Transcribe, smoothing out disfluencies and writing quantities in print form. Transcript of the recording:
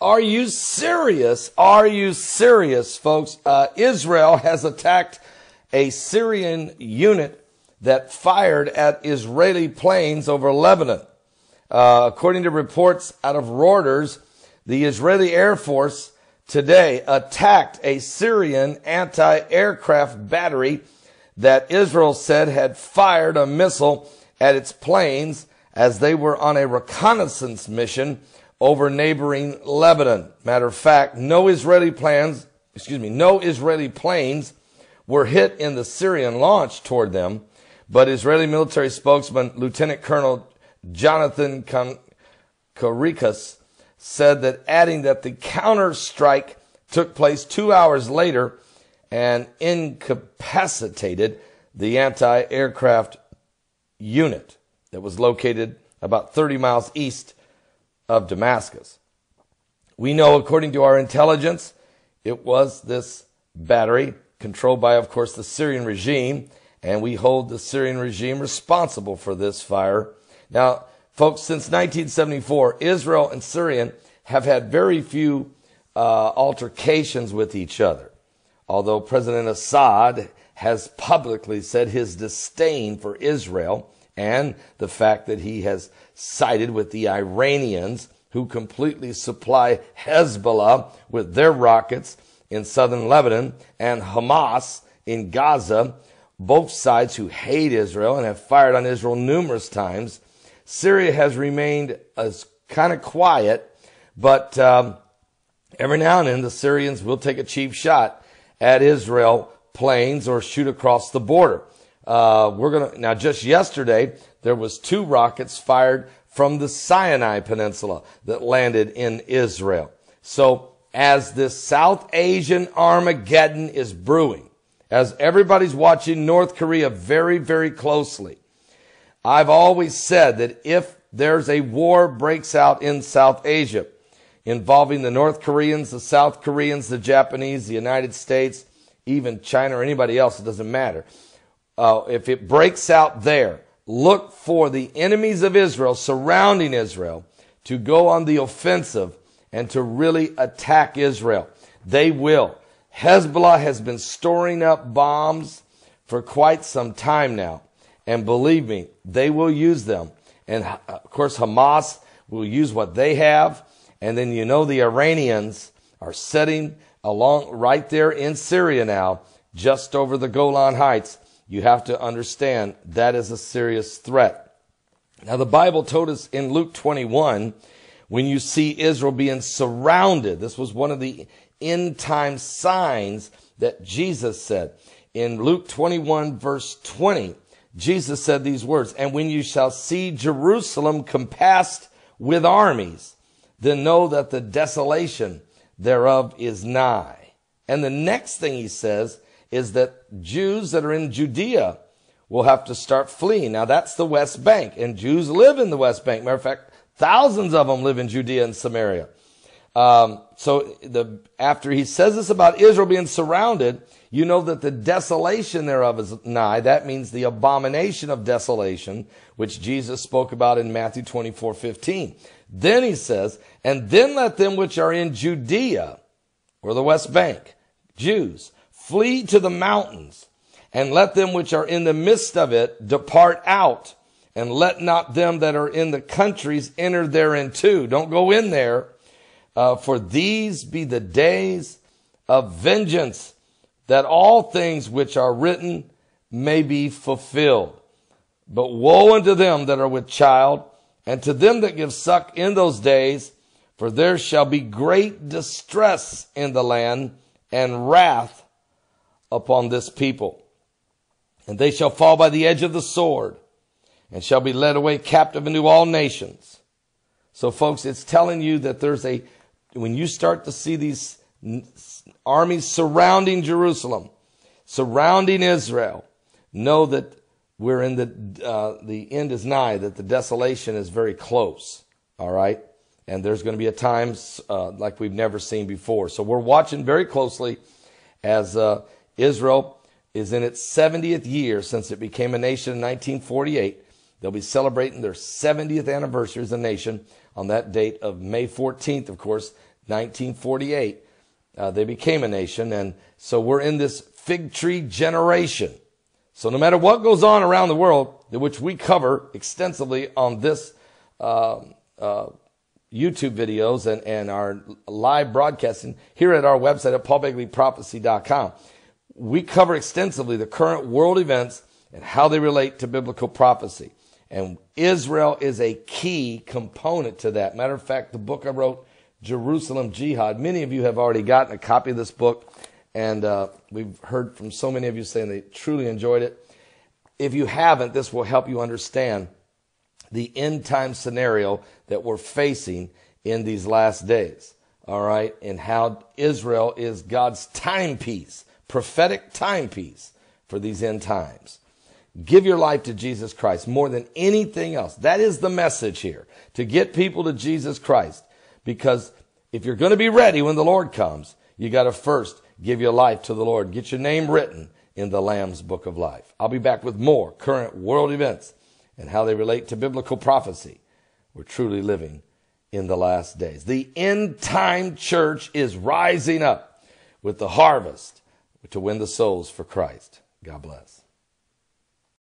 Are you serious? Are you serious, folks? Israel has attacked a Syrian unit that fired at Israeli planes over Lebanon. According to reports out of Reuters, the Israeli Air Force today attacked a Syrian anti-aircraft battery that Israel said had fired a missile at its planes as they were on a reconnaissance mission over neighboring Lebanon. Matter of fact, no Israeli planes were hit in the Syrian launch toward them, but Israeli military spokesman Lieutenant Colonel Jonathan Karikas said that, adding that the counter-strike took place 2 hours later and incapacitated the anti-aircraft unit that was located about 30 miles east of Damascus. We know, according to our intelligence, it was this battery controlled by, of course, the Syrian regime, and we hold the Syrian regime responsible for this fire. Now, folks, since 1974, Israel and Syria have had very few altercations with each other, although President Assad has publicly said his disdain for Israel and the fact that he has sided with the Iranians, who completely supply Hezbollah with their rockets in southern Lebanon, and Hamas in Gaza, both sides who hate Israel and have fired on Israel numerous times. Syria has remained as kind of quiet, but every now and then the Syrians will take a cheap shot at Israel planes or shoot across the border. Now, just yesterday, there was 2 rockets fired from the Sinai Peninsula that landed in Israel. So, as this South Asian Armageddon is brewing, as everybody's watching North Korea very, very closely, I've always said that if there's a war breaks out in South Asia involving the North Koreans, the South Koreans, the Japanese, the United States, even China or anybody else, it doesn't matter. If it breaks out there, look for the enemies of Israel surrounding Israel to go on the offensive and to really attack Israel. They will. Hezbollah has been storing up bombs for quite some time now. And believe me, they will use them. And of course, Hamas will use what they have. And then the Iranians are setting along right there in Syria now, just over the Golan Heights. You have to understand that is a serious threat. Now, the Bible told us in Luke 21, when you see Israel being surrounded, this was one of the end time signs that Jesus said. In Luke 21, verse 20, Jesus said these words, "And when you shall see Jerusalem compassed with armies, then know that the desolation thereof is nigh." And the next thing he says is that Jews that are in Judea will have to start fleeing. Now, that's the West Bank, and Jews live in the West Bank. Matter of fact, thousands of them live in Judea and Samaria. After he says this about Israel being surrounded, you know that the desolation thereof is nigh. That means the abomination of desolation, which Jesus spoke about in Matthew 24:15. Then he says, "And then let them which are in Judea," or the West Bank, Jews, "flee to the mountains, and let them which are in the midst of it depart out, and let not them that are in the countries enter thereinto." Don't go in there, for these be the days of vengeance, that all things which are written may be fulfilled. But woe unto them that are with child, and to them that give suck in those days, for there shall be great distress in the land, and wrath upon this people. And they shall fall by the edge of the sword, and shall be led away captive into all nations. So, folks, it's telling you that when you start to see these armies surrounding Jerusalem, surrounding Israel, know that we're in the end is nigh, that the desolation is very close. All right. And there's going to be a time like we've never seen before. So we're watching very closely as Israel is in its 70th year since it became a nation in 1948. They'll be celebrating their 70th anniversary as a nation on that date of May 14th, of course, 1948, they became a nation. And so we're in this fig tree generation. So no matter what goes on around the world, which we cover extensively on this YouTube videos and our live broadcasting here at our website at paulbegleyprophecy.com, we cover extensively the current world events and how they relate to biblical prophecy. And Israel is a key component to that. Matter of fact, the book I wrote, Jerusalem Jihad, many of you have already gotten a copy of this book, and we've heard from so many of you saying they truly enjoyed it. If you haven't, this will help you understand the end time scenario that we're facing in these last days. All right? And how Israel is God's timepiece, prophetic timepiece for these end times. Give your life to Jesus Christ more than anything else. That is the message here, to get people to Jesus Christ. Because if you're going to be ready when the Lord comes, you got to first give your life to the Lord. Get your name written in the Lamb's Book of Life. I'll be back with more current world events and how they relate to biblical prophecy. We're truly living in the last days. The end time church is rising up with the harvest to win the souls for Christ. God bless.